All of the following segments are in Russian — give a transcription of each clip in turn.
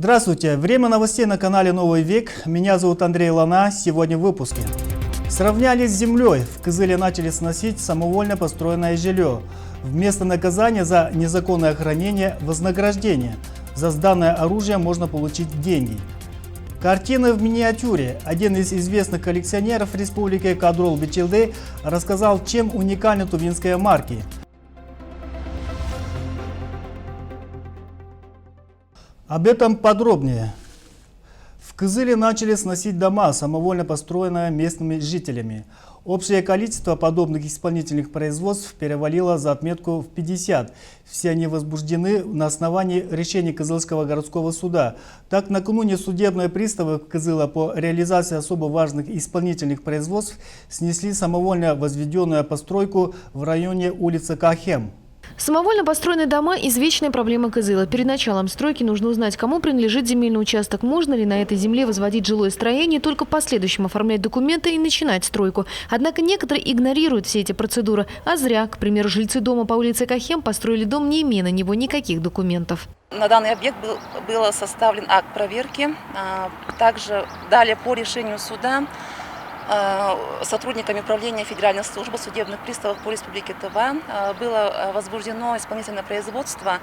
Здравствуйте! Время новостей на канале «Новый век». Меня зовут Андрей Лана. Сегодня в выпуске. Сравнялись с землей. В Кызыле начали сносить самовольно построенное жилье. Вместо наказания за незаконное хранение – вознаграждение. За сданное оружие можно получить деньги. Картины в миниатюре. Один из известных коллекционеров республики Кадрол Бичилде рассказал, чем уникальны тувинские марки. Об этом подробнее. В Кызыле начали сносить дома, самовольно построенные местными жителями. Общее количество подобных исполнительных производств перевалило за отметку в 50. Все они возбуждены на основании решения Кызылского городского суда. Так, накануне судебные приставы Кызыла по реализации особо важных исполнительных производств снесли самовольно возведенную постройку в районе улицы Кахем. Самовольно построенные дома – извечная проблема Кызыла. Перед началом стройки нужно узнать, кому принадлежит земельный участок, можно ли на этой земле возводить жилое строение, только в последующем оформлять документы и начинать стройку. Однако некоторые игнорируют все эти процедуры. А зря. К примеру, жильцы дома по улице Кахем построили дом, не имея на него никаких документов. На данный объект был составлен акт проверки. Также далее по решению суда сотрудниками управления Федеральной службы судебных приставов по Республике Тыва было возбуждено исполнительное производство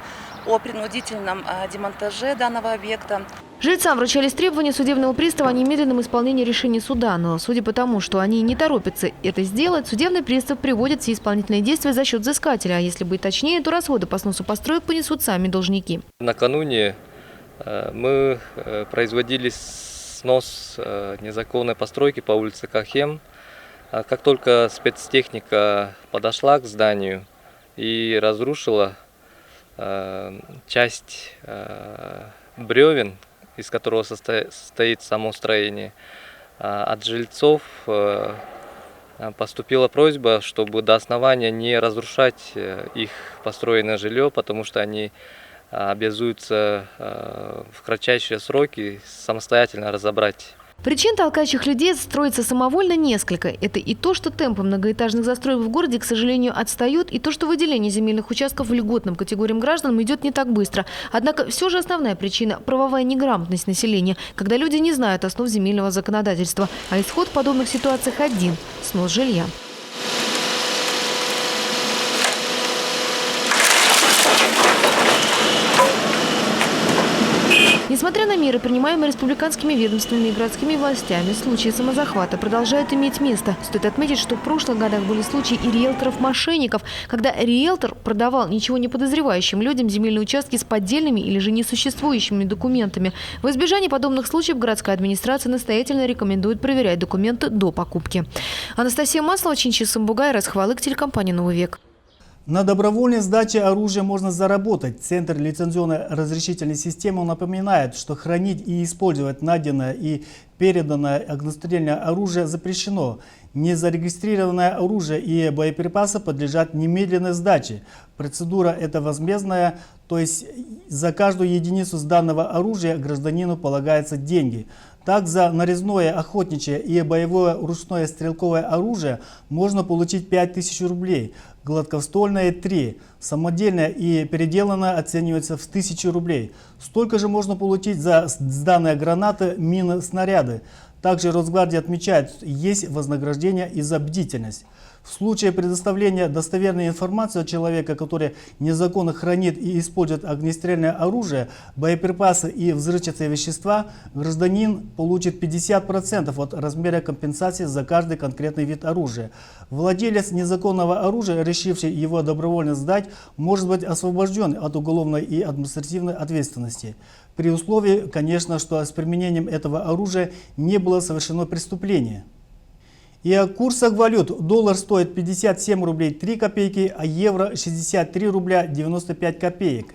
о принудительном демонтаже данного объекта. Жильцам вручались требования судебного пристава о немедленном исполнении решения суда. Но судя по тому, что они не торопятся это сделать, судебный пристав приводит все исполнительные действия за счет взыскателя. А если быть точнее, то расходы по сносу построек понесут сами должники. Накануне мы производили снос незаконной постройки по улице Кахем. Как только спецтехника подошла к зданию и разрушила часть бревен, из которого состоит само строение, от жильцов поступила просьба, чтобы до основания не разрушать их построенное жилье, потому что они обязуются в кратчайшие сроки самостоятельно разобрать. Причин, толкающих людей строиться самовольно, несколько. Это и то, что темпы многоэтажных застроек в городе, к сожалению, отстают, и то, что выделение земельных участков льготным категориям граждан идет не так быстро. Однако все же основная причина – правовая неграмотность населения, когда люди не знают основ земельного законодательства. А исход в подобных ситуациях один – снос жилья. Несмотря на меры, принимаемые республиканскими ведомствами и городскими властями, случаи самозахвата продолжают иметь место. Стоит отметить, что в прошлых годах были случаи и риэлторов-мошенников, когда риэлтор продавал ничего не подозревающим людям земельные участки с поддельными или же несуществующими документами. В избежание подобных случаев городская администрация настоятельно рекомендует проверять документы до покупки. Анастасия Маслова, Чинчи Самбугай, Расхвалык, телекомпания «Новый век». На добровольной сдаче оружия можно заработать. Центр лицензионно-разрешительной системы напоминает, что хранить и использовать найденное и переданное огнестрельное оружие запрещено. Незарегистрированное оружие и боеприпасы подлежат немедленной сдаче. Процедура эта возмездная, то есть за каждую единицу сданного оружия гражданину полагаются деньги. Так, за нарезное охотничье и боевое ручное стрелковое оружие можно получить 5000 рублей, гладкоствольное – 3, самодельное и переделанное оценивается в 1000 рублей. Столько же можно получить за сданные гранаты, мины, снаряды. Также Росгвардия отмечает, что есть вознаграждение и за бдительность. В случае предоставления достоверной информации от человека, который незаконно хранит и использует огнестрельное оружие, боеприпасы и взрывчатые вещества, гражданин получит 50% от размера компенсации за каждый конкретный вид оружия. Владелец незаконного оружия, решивший его добровольно сдать, может быть освобожден от уголовной и административной ответственности. При условии, конечно, что с применением этого оружия не было совершено преступление. И о курсах валют. Доллар стоит 57 рублей 3 копейки, а евро 63 рубля 95 копеек.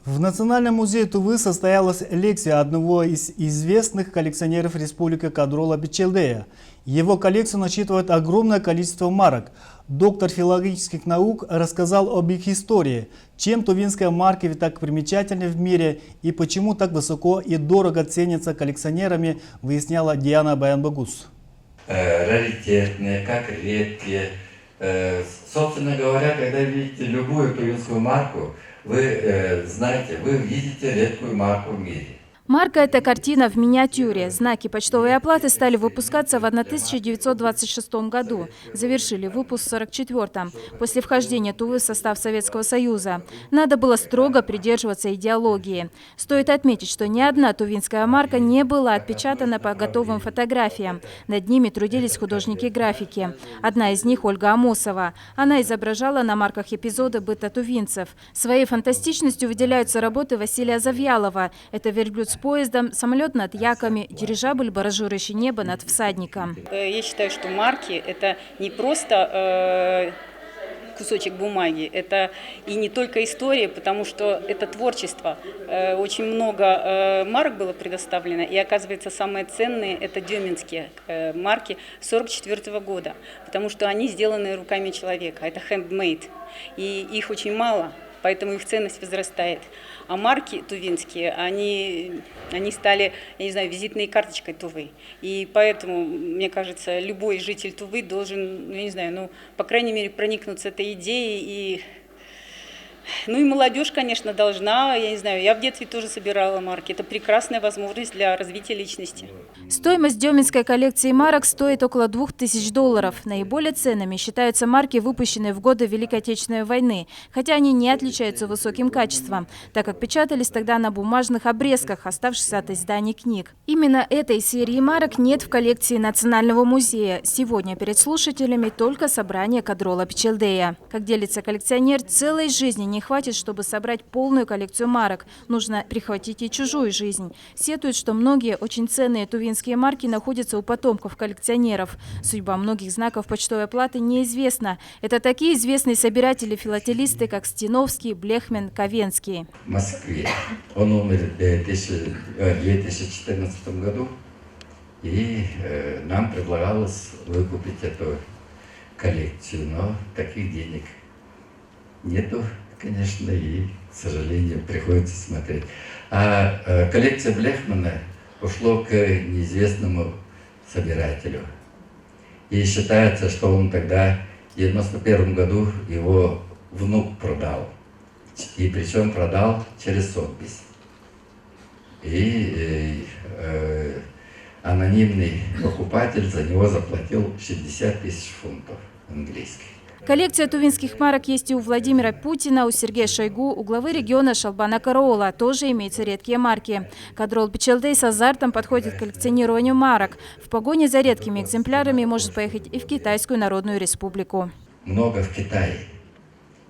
В Национальном музее Тувы состоялась лекция одного из известных коллекционеров республики Кадрола Бичилдея. Его коллекцию насчитывает огромное количество марок. Доктор филологических наук рассказал об их истории, чем тувинские марки так примечательны в мире и почему так высоко и дорого ценятся коллекционерами, выясняла Диана Баянбагус. Раритетные, как редкие. Собственно говоря, когда видите любую тувинскую марку, вы знаете, вы видите редкую марку в мире. Марка – это картина в миниатюре. Знаки почтовой оплаты стали выпускаться в 1926 году. Завершили выпуск в 1944-м, после вхождения Тувы в состав Советского Союза. Надо было строго придерживаться идеологии. Стоит отметить, что ни одна тувинская марка не была отпечатана по готовым фотографиям. Над ними трудились художники-графики. Одна из них – Ольга Амосова. Она изображала на марках эпизоды быта тувинцев. Своей фантастичностью выделяются работы Василия Завьялова. Это верблюд с поездом, самолет над яками, дирижабль, баражирующий небо над всадником. Я считаю, что марки – это не просто кусочек бумаги, это и не только история, потому что это творчество. Очень много марок было предоставлено, и оказывается, самые ценные – это дёминские марки 1944 года, потому что они сделаны руками человека, это handmade, и их очень мало. Поэтому их ценность возрастает. А марки тувинские, они стали, я не знаю, визитной карточкой Тувы. И поэтому, мне кажется, любой житель Тувы должен, я не знаю, по крайней мере, проникнуться этой идеей. И молодежь, конечно, должна, я не знаю, я в детстве тоже собирала марки. Это прекрасная возможность для развития личности. Стоимость дёминской коллекции марок стоит около $2000. Наиболее ценными считаются марки, выпущенные в годы Великой Отечественной войны, хотя они не отличаются высоким качеством, так как печатались тогда на бумажных обрезках, оставшихся от изданий книг. Именно этой серии марок нет в коллекции Национального музея. Сегодня перед слушателями только собрание Кадрола Пичелдея. Как делится коллекционер, целой жизни не хватит, чтобы собрать полную коллекцию марок. Нужно прихватить и чужую жизнь. Сетуют, что многие очень ценные тувинские марки находятся у потомков коллекционеров. Судьба многих знаков почтовой оплаты неизвестна. Это такие известные собиратели-филателисты, как Стеновский, Блехмен, Ковенский. В Москве. Он умер в 2014 году, и нам предлагалось выкупить эту коллекцию, но таких денег нету, конечно, и, к сожалению, приходится смотреть. А коллекция Блехмана ушло к неизвестному собирателю. И считается, что он тогда в 1991 году его внук продал. И причем продал через сотбись. И анонимный покупатель за него заплатил 60 000 фунтов английских. Коллекция тувинских марок есть и у Владимира Путина, у Сергея Шойгу, у главы региона Шалбана Караула. Тоже имеются редкие марки. Кадрол Пичелдей с азартом подходит к коллекционированию марок. В погоне за редкими экземплярами может поехать и в Китайскую Народную Республику. Много в Китае.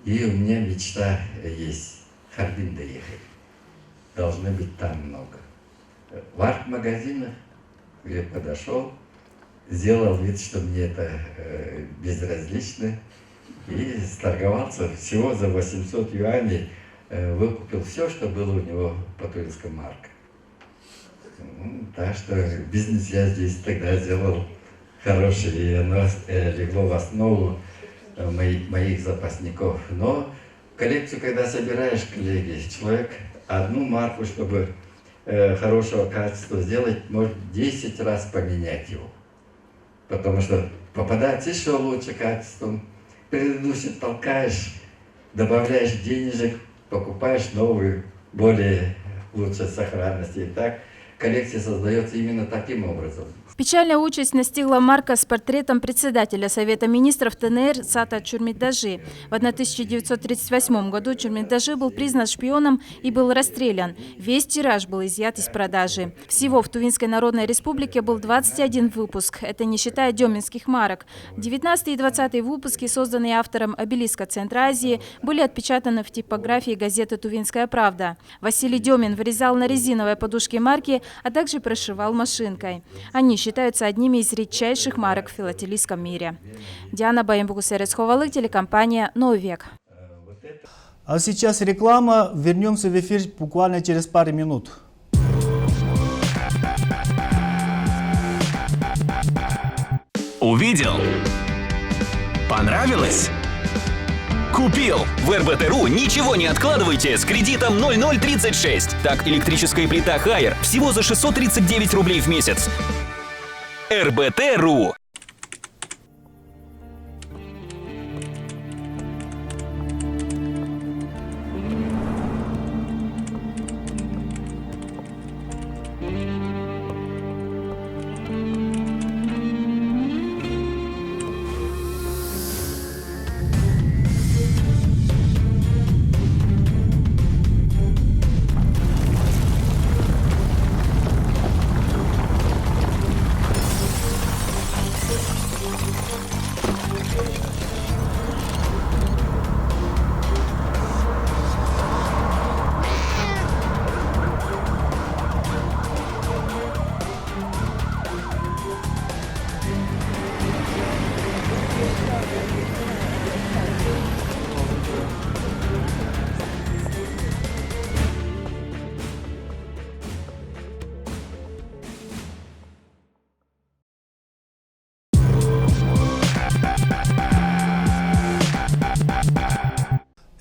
И у меня мечта есть в Харбин доехать. Должны быть там много. В арт-магазинах, где подошел, сделал вид, что мне это безразлично. И сторговался всего за 800 юаней, выкупил все, что было у него по тувинским маркам. Так что бизнес я здесь тогда сделал хороший, и оно легло в основу моих запасников. Но коллекцию, когда собираешь, коллеги, человек одну марку, чтобы хорошего качества сделать, может 10 раз поменять его. Потому что попадает еще лучше качеством. Предыдущий толкаешь, добавляешь денежек, покупаешь новую, более лучшей сохранности. И так коллекция создается именно таким образом. Печальная участь настигла марка с портретом председателя Совета министров ТНР Сата Чурмидажи. В 1938 году Чурмидажи был признан шпионом и был расстрелян. Весь тираж был изъят из продажи. Всего в Тувинской Народной Республике был 21 выпуск. Это не считая дёминских марок. 19 и 20 выпуски, созданные автором обелиска Центра Азии, были отпечатаны в типографии газеты «Тувинская правда». Василий Дёмин вырезал на резиновой подушке марки, а также прошивал машинкой. Они считаются одними из редчайших марок в филателистском мире. Диана Баембугусерец-Ховалык, телекомпания «Новый век». А сейчас реклама. Вернемся в эфир буквально через пару минут. Увидел? Понравилось? Купил! В РБТ.ру ничего не откладывайте с кредитом 0036. Так, электрическая плита Хайер всего за 639 рублей в месяц. РБТ.ру.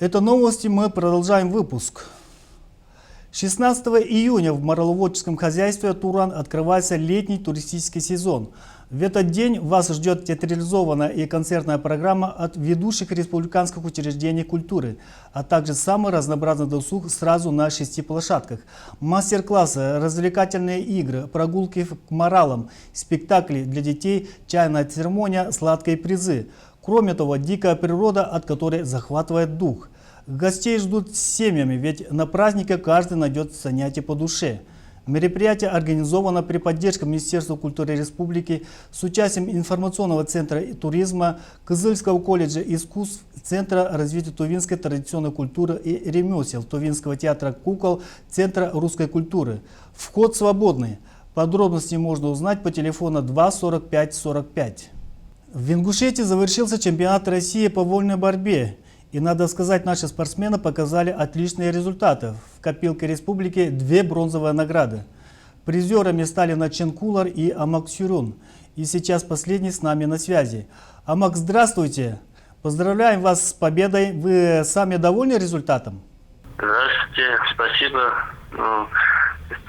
Это новости, мы продолжаем выпуск. 16 июня в мореловодческом хозяйстве «Туран» открывается летний туристический сезон. В этот день вас ждет театрализованная и концертная программа от ведущих республиканских учреждений культуры, а также самый разнообразный досуг сразу на 6 площадках. Мастер-классы, развлекательные игры, прогулки к моралам, спектакли для детей, чайная церемония, сладкие призы. Кроме того, дикая природа, от которой захватывает дух. Гостей ждут с семьями, ведь на празднике каждый найдет занятие по душе. Мероприятие организовано при поддержке Министерства культуры Республики с участием информационного центра туризма, Кызыльского колледжа искусств, Центра развития тувинской традиционной культуры и ремесел, Тувинского театра кукол, Центра русской культуры. Вход свободный. Подробности можно узнать по телефону 2 45 45. В Ингушетии завершился чемпионат России по вольной борьбе. И, надо сказать, наши спортсмены показали отличные результаты. В копилке республики 2 бронзовые награды. Призерами стали Начен Кулар и Амак Сюрюн. И сейчас последний с нами на связи. Амак, здравствуйте! Поздравляем вас с победой. Вы сами довольны результатом? Здравствуйте, спасибо.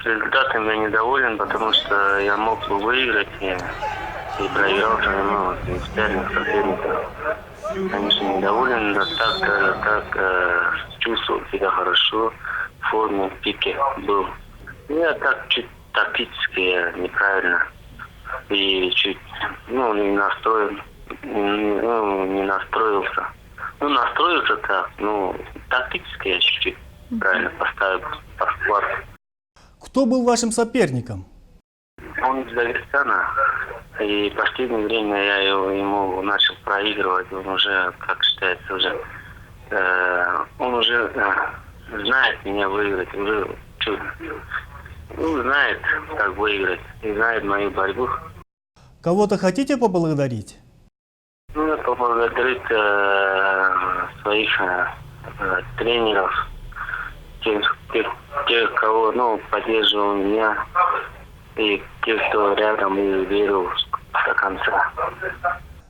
С результатом я недоволен, потому что я мог бы выиграть и проиграл принципиальных соперников. Конечно, недоволен, но так чувствовал себя хорошо, в форме, в пике был. Я так чуть тактически неправильно и чуть не настроился. Настроился так, тактически я чуть-чуть правильно поставил по складу. Кто был вашим соперником? Он из Дагестана, и в последнее время я ему начал проигрывать. Он уже, как считается, он уже знает меня выиграть, уже знает, как выиграть, и знает мою борьбу. Кого-то хотите поблагодарить? Я поблагодарить своих тренеров, тех, кого поддерживал меня, и тех, кто рядом и верил до конца.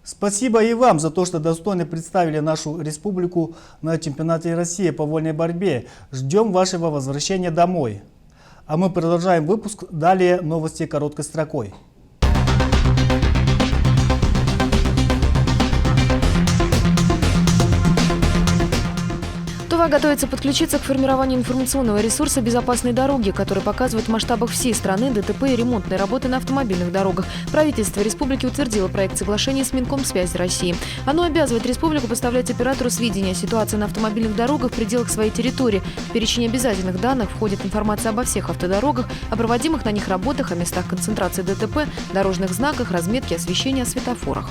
Спасибо и вам за то, что достойно представили нашу республику на чемпионате России по вольной борьбе. Ждем вашего возвращения домой. А мы продолжаем выпуск. Далее новости короткой строкой. Тува готовится подключиться к формированию информационного ресурса «Безопасной дороги», который показывает в масштабах всей страны ДТП и ремонтные работы на автомобильных дорогах. Правительство республики утвердило проект соглашения с Минкомсвязь России. Оно обязывает республику поставлять оператору сведения о ситуации на автомобильных дорогах в пределах своей территории. В перечень обязательных данных входит информация обо всех автодорогах, о проводимых на них работах, о местах концентрации ДТП, дорожных знаках, разметке, освещении, о светофорах.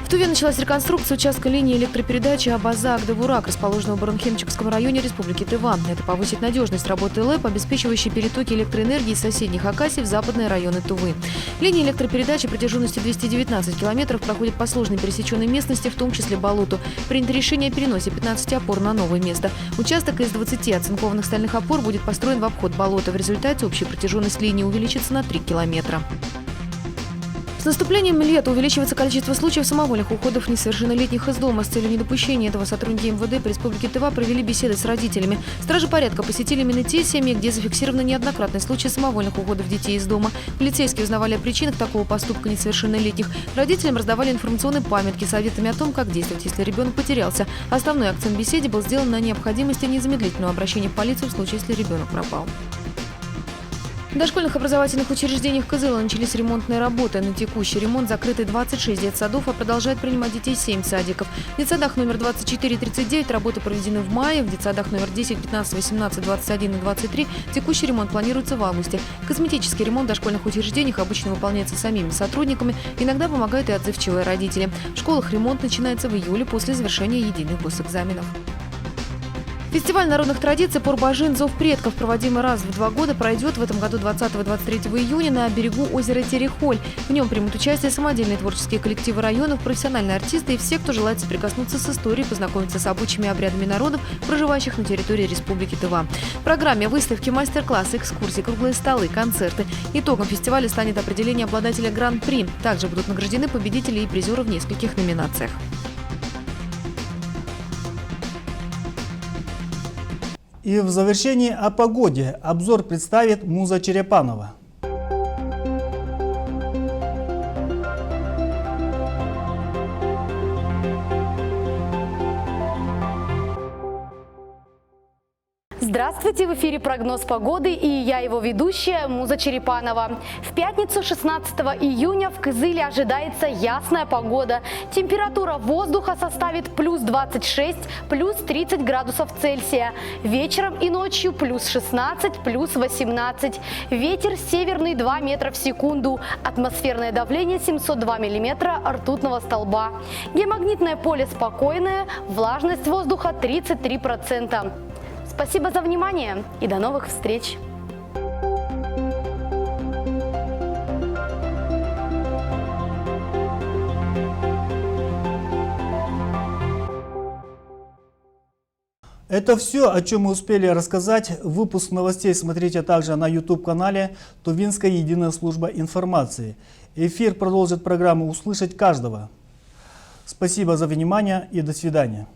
В Туве началась реконструкция участка линии электропередачи Абаза-Агдавурак, расположенного в Баранхемчикском районе Республики Тыва. Это повысит надежность работы ЛЭП, обеспечивающей перетоки электроэнергии из соседних Акасий в западные районы Тувы. Линия электропередачи протяженностью 219 километров проходит по сложной пересеченной местности, в том числе болоту. Принято решение о переносе 15 опор на новое место. Участок из 20 оцинкованных стальных опор будет построен в обход болота. В результате общая протяженность линии увеличится на 3 километра. С наступлением лета увеличивается количество случаев самовольных уходов несовершеннолетних из дома. С целью недопущения этого сотрудники МВД по Республике Тыва провели беседы с родителями. Стражи порядка посетили именно те семьи, где зафиксированы неоднократные случаи самовольных уходов детей из дома. Полицейские узнавали о причинах такого поступка несовершеннолетних. Родителям раздавали информационные памятки с советами о том, как действовать, если ребенок потерялся. Основной акцент в беседе был сделан на необходимости незамедлительного обращения в полицию в случае, если ребенок пропал. В дошкольных образовательных учреждениях Кызыла начались ремонтные работы. На текущий ремонт закрыты 26 детсадов, а продолжает принимать детей 7 садиков. В детсадах номер 24 и 39 работы проведены в мае, в детсадах номер 10, 15, 18, 21 и 23 текущий ремонт планируется в августе. Косметический ремонт в дошкольных учреждениях обычно выполняется самими сотрудниками, иногда помогают и отзывчивые родители. В школах ремонт начинается в июле после завершения единых госэкзаменов. Фестиваль народных традиций «Порбажин. Зов предков», проводимый раз в 2 года, пройдет в этом году 20-23 июня на берегу озера Терехоль. В нем примут участие самодельные творческие коллективы районов, профессиональные артисты и все, кто желает соприкоснуться с историей, познакомиться с обычаями и обрядами народов, проживающих на территории Республики Тыва. В программе выставки, мастер-классы, экскурсии, круглые столы, концерты. Итогом фестиваля станет определение обладателя гран-при. Также будут награждены победители и призеры в нескольких номинациях. И в завершении о погоде. Обзор представит Муза Черепанова. Здравствуйте, в эфире прогноз погоды, и я его ведущая Муза Черепанова. В пятницу 16 июня в Кызыле ожидается ясная погода. Температура воздуха составит плюс 26, плюс 30 градусов Цельсия. Вечером и ночью плюс 16, плюс 18. Ветер северный 2 метра в секунду. Атмосферное давление 702 миллиметра ртутного столба. Геомагнитное поле спокойное, влажность воздуха 33%. Спасибо за внимание и до новых встреч! Это все, о чем мы успели рассказать. Выпуск новостей смотрите также на YouTube-канале Тувинская единая служба информации. Эфир продолжит программу «Услышать каждого». Спасибо за внимание и до свидания.